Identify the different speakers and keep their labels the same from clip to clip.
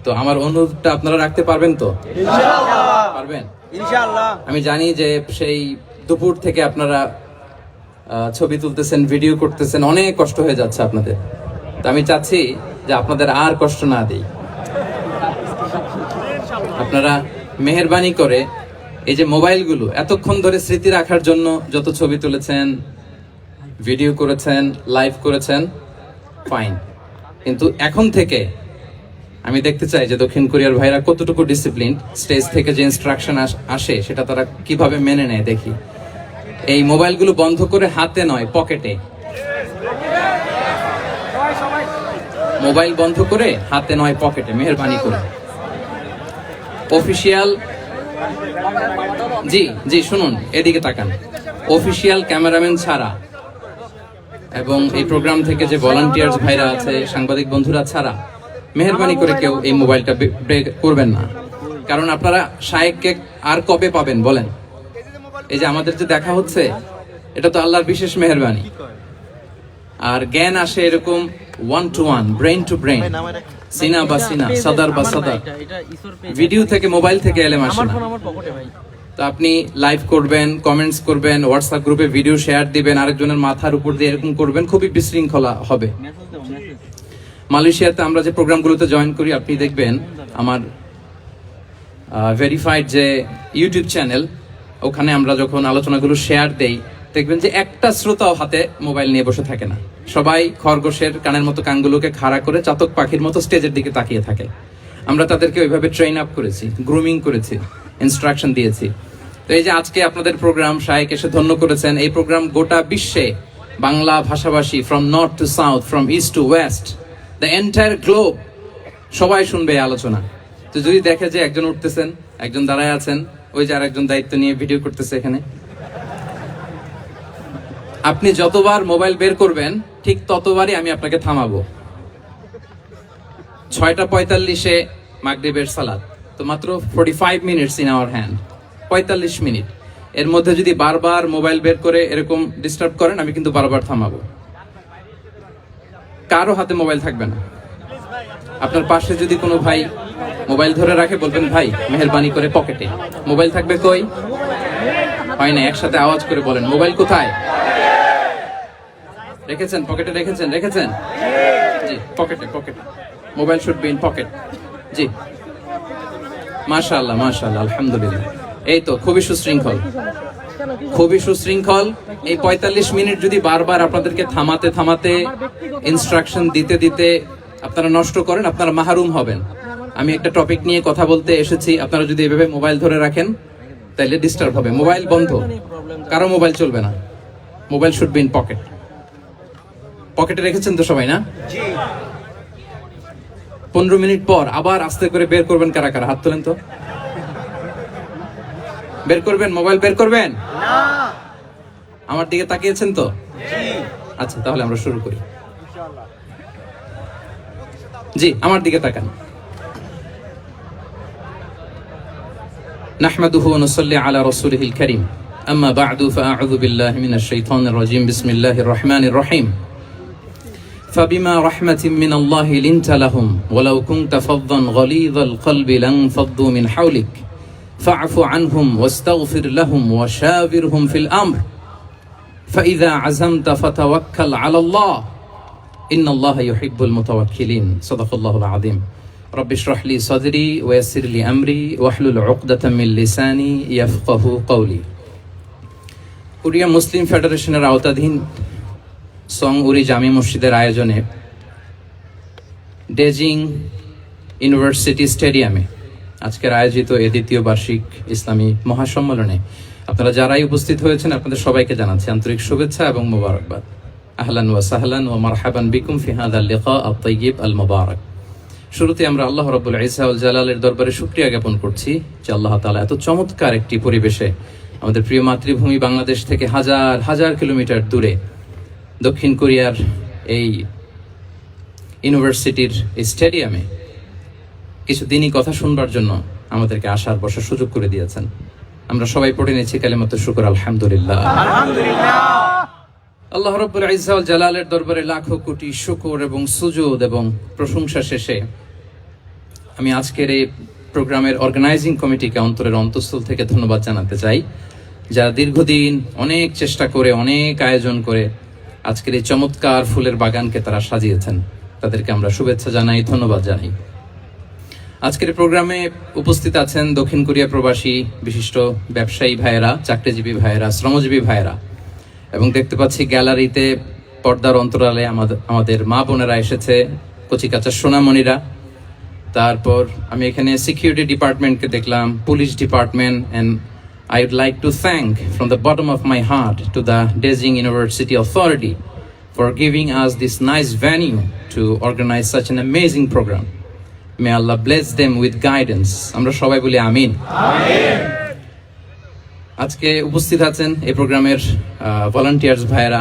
Speaker 1: তো আমার অনুরোধটা আপনারা রাখতে পারবেন তো? ইনশাআল্লাহ পারবেন, ইনশাআল্লাহ। আমি জানি যে সেই দুপুর থেকে আপনারা ছবি তুলতেছেন, ভিডিও করতেছেন, অনেক কষ্ট হয়ে যাচ্ছে আপনাদের। তো আমি চাচ্ছি যে আপনাদের আর কষ্ট না দিই। আপনারা মেহেরবানি করে এই যে মোবাইলগুলো এতক্ষণ ধরে স্মৃতি রাখার জন্য যত ছবি তুলেছেন, ভিডিও করেছেন, লাইভ করেছেন, ফাইন, কিন্তু এখন থেকে আমি দেখতে চাই যে দক্ষিণ কোরিয়ার ভাইরা কতটুকু ডিসিপ্লিন, স্টেজ থেকে যে ইনস্ট্রাকশন আসে সেটা তারা কিভাবে মেনে নেয় দেখি। এই মোবাইলগুলো বন্ধ করে হাতে নয়, পকেটে। মোবাইল বন্ধ করে হাতে নয়, পকেটে, মেহেরবানি করে। অফিসিয়াল, জি জি শুনুন, এদিকে তাকান। অফিসিয়াল ক্যামেরাম্যান ছাড়া এবং এই প্রোগ্রাম থেকে যে ভলান্টিয়ার্স ভাইরা আছে, সাংবাদিক বন্ধুরা ছাড়া মেহেরবানি করে কেউ এই মোবাইলটা ব্রেক করবেন না। কারণ আপনারা শায়েককে আর কবে পাবেন বলেন? এই যে আমাদের যে দেখা হচ্ছে, এটা তো আল্লাহর বিশেষ মেহেরবানি। আর জ্ঞান আসে এরকম one to one, brain to brain, সিনা বা সিনা, সাদার বা সাদার। ভিডিও থেকে, মোবাইল থেকে এলেম আসে না। তো আপনি লাইভ করবেন, কমেন্টস করবেন, হোয়াটসঅ্যাপ গ্রুপে ভিডিও শেয়ার দিবেন, আরেকজনের মাথার উপর দিয়ে এরকম করবেন, খুবই বিশৃঙ্খলা হবে। মালয়েশিয়াতে আমরা যে প্রোগ্রামগুলোতে জয়েন করি, আপনি দেখবেন আমার ভেরিফাইড যে ইউটিউব চ্যানেল, ওখানে আমরা যখন আলোচনাগুলো শেয়ার দেই, দেখবেন যে একটা শ্রোতাও হাতে মোবাইল নিয়ে বসে থাকে না। সবাই খরগোশের কানের মতো কানগুলোকে খাড়া করে চাতক পাখির মতো স্টেজের দিকে তাকিয়ে থাকে। আমরা তাদেরকে ওইভাবে ট্রেন আপ করেছি, গ্রুমিং করেছি, ইনস্ট্রাকশন দিয়েছি। তো এই যে আজকে আপনাদের প্রোগ্রাম, শায়েক এসে ধন্য করেছেন, এই প্রোগ্রাম গোটা বিশ্বে বাংলা ভাষাভাষী, from north two south, from east two West, the entire globe, সবাই শুনবে এই আলোচনা। তো যদি দেখে যে একজন উঠতেছেন, একজন দাঁড়ায় আছেন, ওই যে আরেকজন দায়িত্ব নিয়ে ভিডিও করতেছে এখানে, আপনি যতবার মোবাইল বের করবেন ঠিক ততবারই আমি আপনাকে থামাবো। 6:45-এ মাগরিবের সালাত, তো মাত্র 45 minutes in our hand, 45 minute. এর মধ্যে যদি বারবার মোবাইল বের করে এরকম ডিস্টার্ব করেন, আমি কিন্তু বারবার থামাবো। কারো হাতে মোবাইল থাকবে না। আপনার পাশে যদি কোনো ভাই মোবাইল ধরে রাখে, বলবেন ভাই মেহেরবানি করে পকেটে। মোবাইল থাকবে কই? হয় না, একসাথে আওয়াজ করে বলেন, মোবাইল কোথায় রেখেছেন? পকেটে রেখেছেন? রেখেছেন? জি, পকেটে, পকেটে। মোবাইল শুড বি ইন পকেট। জি, মাশাআল্লাহ, মাশাআল্লাহ, আলহামদুলিল্লাহ। এই তো খুবই সুশৃঙ্খল, খুবই সুশৃঙ্খল। এই 45 মিনিট যদি বারবার আপনাদেরকে থামাতে থামাতে, ইনস্ট্রাকশন দিতে দিতে আপনারা নষ্ট করেন, আপনারা মাহরুম হবেন। আমি একটা টপিক নিয়ে কথা বলতে এসেছি, আপনারা যদি এভাবে মোবাইল ধরে রাখেন তাইলে ডিস্টার্ব হবে। মোবাইল বন্ধ, কারো মোবাইল চলবে না। Mobile should be in pocket. পকেটে রেখেছেন তো সবাই, না? 15 মিনিট পর আবার আস্তে করে বের করবেন। কারা কারা হাত তোলেন তো? বের করবেন, মোবাইল বের করবেন না। আমার দিকে তাকিয়েছেন তো? আচ্ছা, তাহলে আমরা শুরু করি। জি, আমার দিকে তাকান। নাহমাদুহু ওয়া নুসাল্লি আলা রাসূলিহিল কারীম, আম্মা বা'দু, ফাআউযু বিল্লাহি মিনাশ শাইতানির রাজীম, বিসমিল্লাহির রহমানির রহিম। فبما رحمة من الله لنت لهم ولو كنت فظا غليظ القلب لانفضوا من حولك فاعف عنهم واستغفر لهم وشاورهم في الأمر فإذا عزمت فتوكل على الله إن الله يحب المتوكلين صدق الله العظيم رب اشرح لي صدري ويسر لي أمري واحلل عقدة من لساني يفقه قولي। কোরিয়া মুসলিম ফেডারেশনের আওতাধীন সং উরি জামি মসজিদের আয়োজনে ডেজিং ইউনিভার্সিটি স্টেডিয়ামে আজকের আয়োজিত এই দ্বিতীয় বার্ষিক ইসলামী মহাসম্মেলনে আপনারা যারাই উপস্থিত হয়েছেন, আপনাদের সবাইকে জানাচ্ছি আন্তরিক শুভেচ্ছা এবং মোবারকবাদ। আহলান ওয়া সাহলান ওয়া মারহাবান বিকুম ফি হাদাল লিকা আত-তাইয়িব আল মুবারাক। শুরুতে আমরা আল্লাহ রাব্বুল ইজ্জা ওয়াল জালালের দরবারে শুকরিয়া জ্ঞাপন করছি যে আল্লাহ তাআলা এত চমৎকার একটি পরিবেশে আমাদের প্রিয় মাতৃভূমি বাংলাদেশ থেকে হাজার হাজার কিলোমিটার দূরে দক্ষিণ কোরিয়ার এই ইউনিভার্সিটির এই স্টেডিয়ামে কিছুদিনই কথা শুনবার জন্য আমাদেরকে আসার বসার সুযোগ করে দিয়েছেন। আমরা সবাই পড়ে নিয়েছি কালিমাতুশ শুকর, আলহামদুলিল্লাহ। আল্লাহ রাব্বুল ইজ্জা ওয়াল জালালের দরবারে লাখো কোটি শুকর এবং সুজুদ এবং প্রশংসা শেষে আমি আজকের এই প্রোগ্রামের অর্গানাইজিং কমিটিকে অন্তরের অন্তঃস্থল থেকে ধন্যবাদ জানাতে চাই, যারা দীর্ঘদিন অনেক চেষ্টা করে অনেক আয়োজন করে আজকের এই চমৎকার ফুলের বাগানকে তারা সাজিয়েছেন। তাদেরকে আমরা শুভেচ্ছা জানাই, ধন্যবাদ জানাই। আজকের এই প্রোগ্রামে উপস্থিত আছেন দক্ষিণ কোরিয়া প্রবাসী বিশিষ্ট ব্যবসায়ী ভাইয়েরা, চাকরিজীবী ভাইয়েরা, শ্রমজীবী ভাইয়েরা, এবং দেখতে পাচ্ছি গ্যালারিতে পর্দার অন্তরালে আমাদের মা বোনেরা এসেছে, কচিকাচা সোনামণিরা। তারপর আমি এখানে সিকিউরিটি ডিপার্টমেন্টকে দেখলাম, police department, and I would like to thank from the bottom of my heart to the Daejeon University Authority for giving us this nice venue to organize such an amazing program. May Allah bless them with guidance. আমরা সবাই বলি আমিন। আজকে উপস্থিত আছেন এই প্রোগ্রামের volunteers ভাইয়েরা,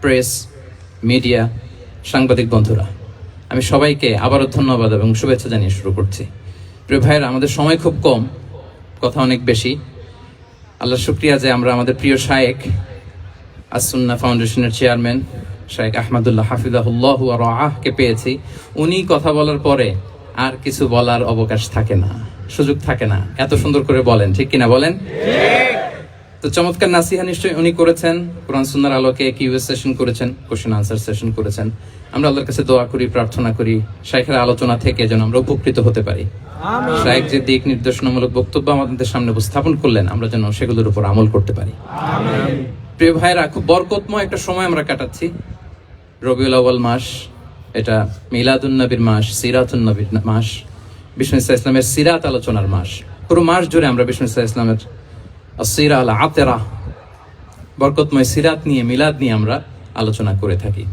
Speaker 1: press, media, সাংবাদিক বন্ধুরা। আমি সবাইকে আবারও ধন্যবাদ এবং শুভেচ্ছা জানিয়ে শুরু করছি। প্রিয় ভাইয়েরা, আমাদের সময় খুব কম, কথা অনেক বেশি। আল্লাহ শুকরিয়া যে আমরা আমাদের প্রিয় শায়েখ আস-সুন্নাহ ফাউন্ডেশনের চেয়ারম্যান শায়েখ আহমদুল্লাহ হাফিজাহুল্লাহ ওয়া রাআহকে পেয়েছি। উনি কথা বলার পরে আর কিছু বলার অবকাশ থাকে না, সুযোগ থাকে না। এত সুন্দর করে বলেন, ঠিক কিনা বলেন? তো চমৎকার নাসিহা নিশ্চয়ই উনি করেছেন, কোরআন সুন্নাহর আলোকে কিউএস সেশন করেছেন, কোশ্চেন আনসার সেশন করেছেন। আমরা আল্লাহর কাছে দোয়া করি, প্রার্থনা করি শায়েখের আলোচনা থেকে যেন আমরা উপকৃত হতে পারি। শায়েখ যে দিক নির্দেশনামূলক বক্তব্য আমাদের সামনে উপস্থাপন করলেন, আমরা যেন সেগুলোর উপর আমল করতে পারি। প্রিয় ভাইরা, খুব বরকতময় একটা সময় আমরা কাটাচ্ছি। রবিউল আউয়াল মাস, এটা মিলাদুন নবীর মাস, সিরাতুন নবীর মাস, বিষ্ণু ইসা ইসলামের সিরাত আলোচনার মাস। পুরো মাস জুড়ে আমরা বিষ্ণু ইসা ইসলামের আসিরা আল আতেরা, বরকতময় সিরাত নিয়ে, মিলাদ নিয়ে আমরা আলোচনা করে থাকি।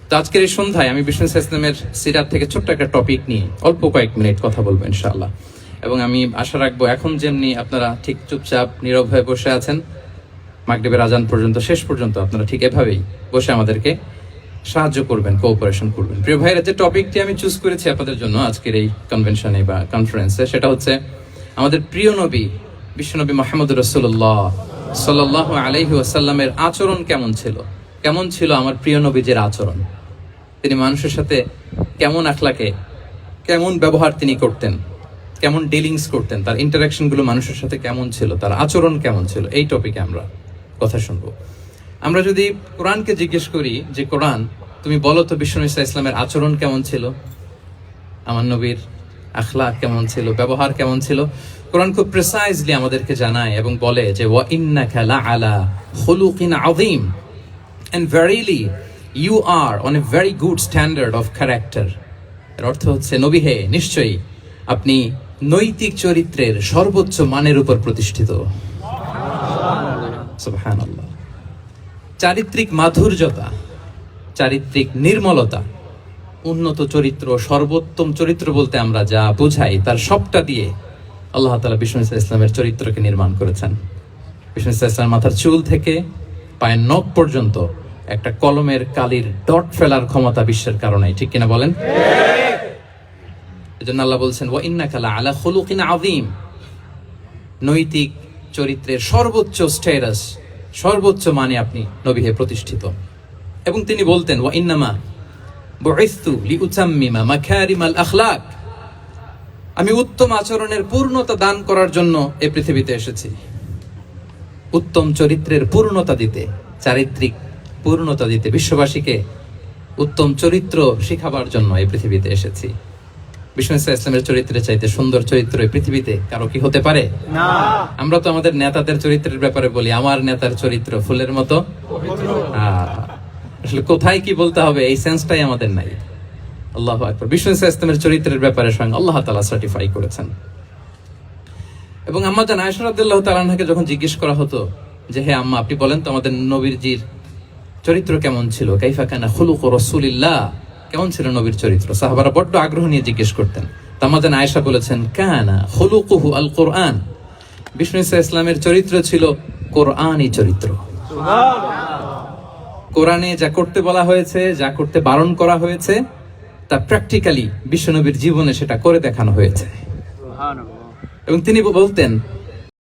Speaker 1: তো আজকের এই সন্ধ্যায় আমি বিষ্ণু ইসা ইসলামের সিরাত থেকে ছোট্ট একটা টপিক নিয়ে অল্প কয়েক মিনিট কথা বলবো ইনশাআল্লাহ। এবং আমি আশা রাখবো এখন যেমনি আপনারা ঠিক চুপচাপ নীরব হয়ে বসে আছেন মাগরিবের আজান পর্যন্ত, শেষ পর্যন্ত আপনারা ঠিক এভাবেই বসে আমাদেরকে সাহায্য করবেন, কোঅপারেশন করবেন। প্রিয় ভাইরা, যে টপিকটি আমি চুজ করেছি আপনাদের জন্য আজকের এই কনভেনশনে বা কনফারেন্সে, সেটা হচ্ছে আমাদের প্রিয় নবী বিশ্বনবী মুহাম্মদ রাসূলুল্লাহ সাল্লাল্লাহু আলাইহি ওয়াসাল্লামের আচরণ কেমন ছিল। কেমন ছিল আমার প্রিয় নবীজির আচরণ? তিনি মানুষের সাথে কেমন আখলাকে, কেমন ব্যবহার তিনি করতেন, কেমন ডিলিংস করতেন, তার ইন্টারাকশন গুলো মানুষের সাথে কেমন ছিল, তার আচরণ কেমন ছিল, এই টপিকে আমরা কথা শুনবো। আমরা যদি কোরআনকে জিজ্ঞেস করি যে কোরআন, তুমি বলো তো বিষ্ণু ইসা ইসলামের আচরণ কেমন ছিল, আমার নবীর আখলাক কেমন ছিল, ব্যবহার কেমন ছিল, কোরআন খুব প্রিসাইজলি আমাদেরকে জানায় এবং বলে যে ওয়া ইন্নাকা লাআলা খুলুকিন আযীম, and verily you are on a very good standard of character. এর অর্থ হচ্ছে, নবী হে, নিশ্চয়ই আপনি নৈতিক চরিত্রের সর্বোচ্চ মানের উপর প্রতিষ্ঠিত। সুবহানাল্লাহ। চারিত্রিক মাধুর্যতা, চারিত্রিক নির্মলতা, উন্নত চরিত্র, সর্বোত্তম চরিত্র বলতে আমরা যা বুঝাই তার সবটা দিয়ে আল্লাহ তাআলা বিষ্ণু ইসা ইসলামের চরিত্রকে নির্মাণ করেছেন। বিষ্ণু ইসা ইসলাম মাথার চুল থেকে পায়ের নখ পর্যন্ত একটা কলমের কালির ডট ফেলার ক্ষমতা বিশ্বের কারণে, ঠিক কিনা বলেন? এজন্য আল্লাহ বলছেন ওয়া ইন্নাকা লাআলা খুলুকিন আযীম, নৈতিক চরিত্রের সর্বোচ্চ স্ট্যাটাস, সর্বোচ্চ মানে আপনি নবী হে প্রতিষ্ঠিত। এবং তিনি বলতেন ওয়া ইন্নামা বুইসতু লিউতাম্মিমা মাকারিমাল আখলাক, আমি উত্তম আচরণের পূর্ণতা দান করার জন্য এই পৃথিবীতে এসেছি। উত্তম চরিত্রের পূর্ণতা দিতে, চারিত্রিক পূর্ণতা দিতে, বিশ্ববাসীকে উত্তম চরিত্র শিখাবার জন্য এই পৃথিবীতে এসেছি। বিষ্ণু ইসা ইসলামের চরিত্রের চাইতে সুন্দর চরিত্র এই পৃথিবীতে কারো কি হতে পারে? না। আমরা তো আমাদের নেতাদের চরিত্রের ব্যাপারে বলি, আমার নেতার চরিত্র ফুলের মতো। আসলে কোথায় কি বলতে হবে এই সেন্সটাই আমাদের নাই। আল্লাহু আকবার। বিষ্ণু ইসা ইসলামের চরিত্রের ব্যাপারে স্বয়ং আল্লাহ তাআলা সার্টিফাই করেছেন। এবং আম্মা জান আয়েশা রাদিয়াল্লাহু তাআলা আনহাকে যখন জিজ্ঞেস করা হতো যে হে আম্মা, আপনি বলেন তো আমাদের নবীজির চরিত্র কেমন ছিল, কাইফা কানা খুলুকু রাসূলিল্লাহ, কেমন ছিল নবীর চরিত্র, সাহাবারা বড্ড আগ্রহ নিয়ে জিজ্ঞেস করতেন। আম্মা জান আয়েশা বলেছেন কানা খুলুকুহু আল কোরআন, বিষ্ণু ইসা ইসলামের চরিত্র ছিল কোরআনী চরিত্র। কোরআনে যা করতে বলা হয়েছে, যা করতে বারণ করা হয়েছে, তা প্র্যাকটিক্যালি বিশ্বনবীর জীবনে সেটা করে দেখানো হয়েছে। এবং তিনি বলতেন